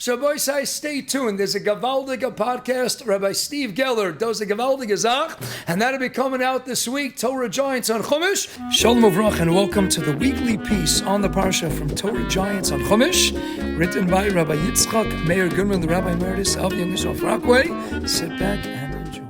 Shabbos, stay tuned. There's a Gavaldiga podcast. Rabbi Steve Geller does a Gavaldiga Zach, and that'll be coming out this week. Torah Giants on Chumash. Shalom Uvrach, and welcome to the weekly piece on the Parsha from Torah Giants on Chumash, written by Rabbi Rabbi Goodman, the Rabbi Emeritus of Young Yisrael Rockaway. Sit back and enjoy.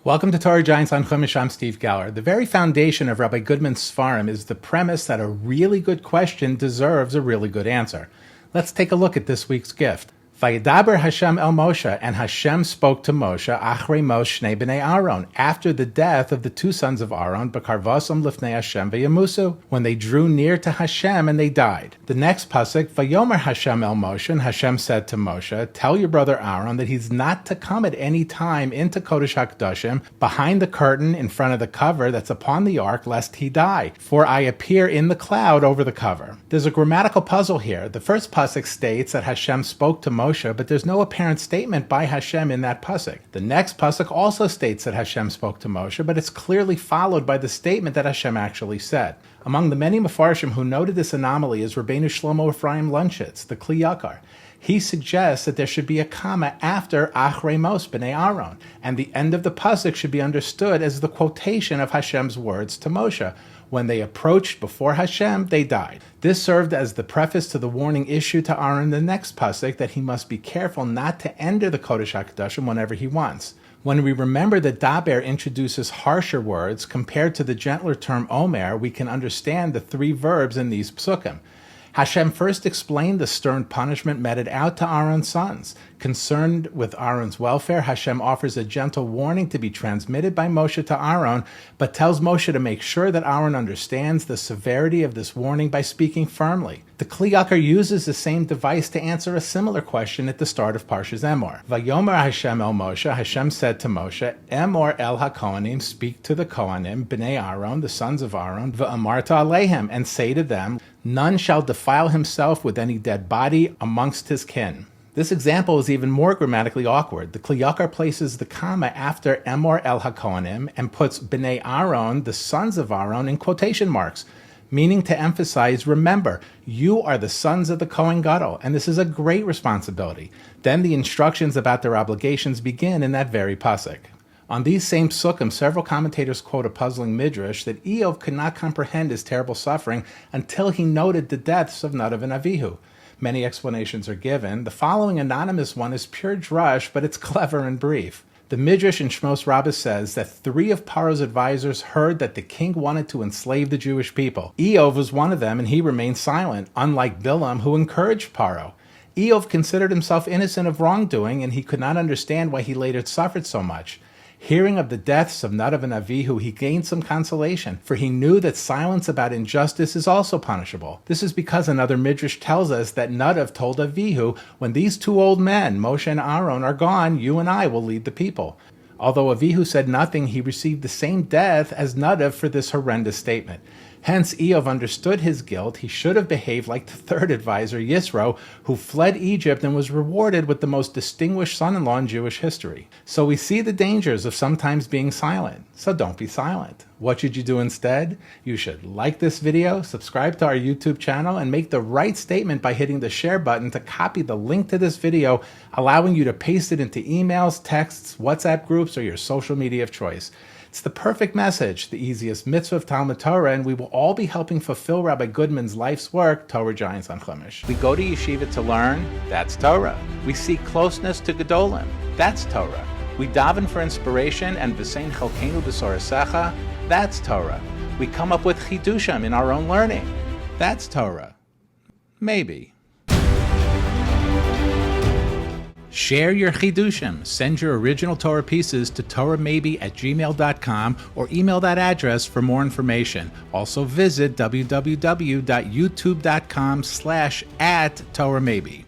Welcome to Torah Giants on Chumash. I'm Steve Geller. The very foundation of Rabbi Goodman's Sefarim is the premise that a really good question deserves a really good answer. Let's take a look at this week's gift. Vayedaber Hashem el Moshe, and Hashem spoke to Moshe, Achrei Mos shnei bnei Aaron, after the death of the two sons of Aaron, B'karvasam lifnei Hashem v'yamusu, when they drew near to Hashem and they died. The next pasuk, Vayomer Hashem el Moshe, and Hashem said to Moshe, tell your brother Aaron that he's not to come at any time into Kodesh HaKadoshim, behind the curtain in front of the cover that's upon the ark, lest he die, for I appear in the cloud over the cover. There's a grammatical puzzle here. The first pasuk states that Hashem spoke to Moshe, but there's no apparent statement by Hashem in that pasuk. The next pasuk also states that Hashem spoke to Moshe, but it's clearly followed by the statement that Hashem actually said. Among the many Mefarshim who noted this anomaly is Rabbeinu Shlomo Ephraim Lunchitz, the Kli Yakar. He suggests that there should be a comma after Achrei Mos bnei Aaron, and the end of the pasuk should be understood as the quotation of Hashem's words to Moshe. When they approached before Hashem, they died. This served as the preface to the warning issued to Aaron in the next pasuk that he must be careful not to enter the Kodesh HaKadoshim whenever he wants. When we remember that Daber introduces harsher words compared to the gentler term Omer, we can understand the three verbs in these pasukim. Hashem first explained the stern punishment meted out to Aaron's sons. Concerned with Aaron's welfare, Hashem offers a gentle warning to be transmitted by Moshe to Aaron, but tells Moshe to make sure that Aaron understands the severity of this warning by speaking firmly. The Kli Yakar uses the same device to answer a similar question at the start of Parshas Emor. Vayomer Hashem el Moshe, Hashem said to Moshe, Emor el HaKohanim, speak to the Kohanim, bnei Aaron, the sons of Aaron, v'amarta alehem, and say to them, none shall defile himself with any dead body amongst his kin. This example is even more grammatically awkward. The Kli Yakar places the comma after Emor el HaKohanim and puts bnei Aaron, the sons of Aaron, in quotation marks, meaning to emphasize, remember, you are the sons of the Kohen Gadol, and this is a great responsibility. Then the instructions about their obligations begin in that very pasuk. On these same psukim, several commentators quote a puzzling midrash that Eov could not comprehend his terrible suffering until he noted the deaths of Nadav and Avihu. Many explanations are given. The following anonymous one is pure drush, but it's clever and brief. The Midrash in Shmos Rabbah says that 3 of Paro's advisors heard that the king wanted to enslave the Jewish people. Eov was one of them, and he remained silent, unlike Bilam, who encouraged Paro. Eov considered himself innocent of wrongdoing, and he could not understand why he later suffered so much. Hearing of the deaths of Nadav and Avihu, he gained some consolation, for he knew that silence about injustice is also punishable. This is because another midrash tells us that Nadav told Avihu, when these 2 old men, Moshe and Aaron, are gone, you and I will lead the people. Although Avihu said nothing, he received the same death as Nadav for this horrendous statement. Hence, Eov understood his guilt. He should have behaved like the third advisor, Yisro, who fled Egypt and was rewarded with the most distinguished son-in-law in Jewish history. So we see the dangers of sometimes being silent. So don't be silent. What should you do instead? You should like this video, subscribe to our YouTube channel, and make the right statement by hitting the share button to copy the link to this video, allowing you to paste it into emails, texts, WhatsApp groups, or your social media of choice. It's the perfect message, the easiest mitzvah of Talmud Torah, and we will all be helping fulfill Rabbi Goodman's life's work, Torah Giants on Chumash. We go to yeshiva to learn, that's Torah. We seek closeness to Gedolim, that's Torah. We daven for inspiration and v'sein chelkeinu b'sorasecha, that's Torah. We come up with chidushim in our own learning, that's Torah. Maybe. Share your chidushim. Send your original Torah pieces to torahmaybe@gmail.com or email that address for more information. Also visit www.youtube.com/@torahmaybe.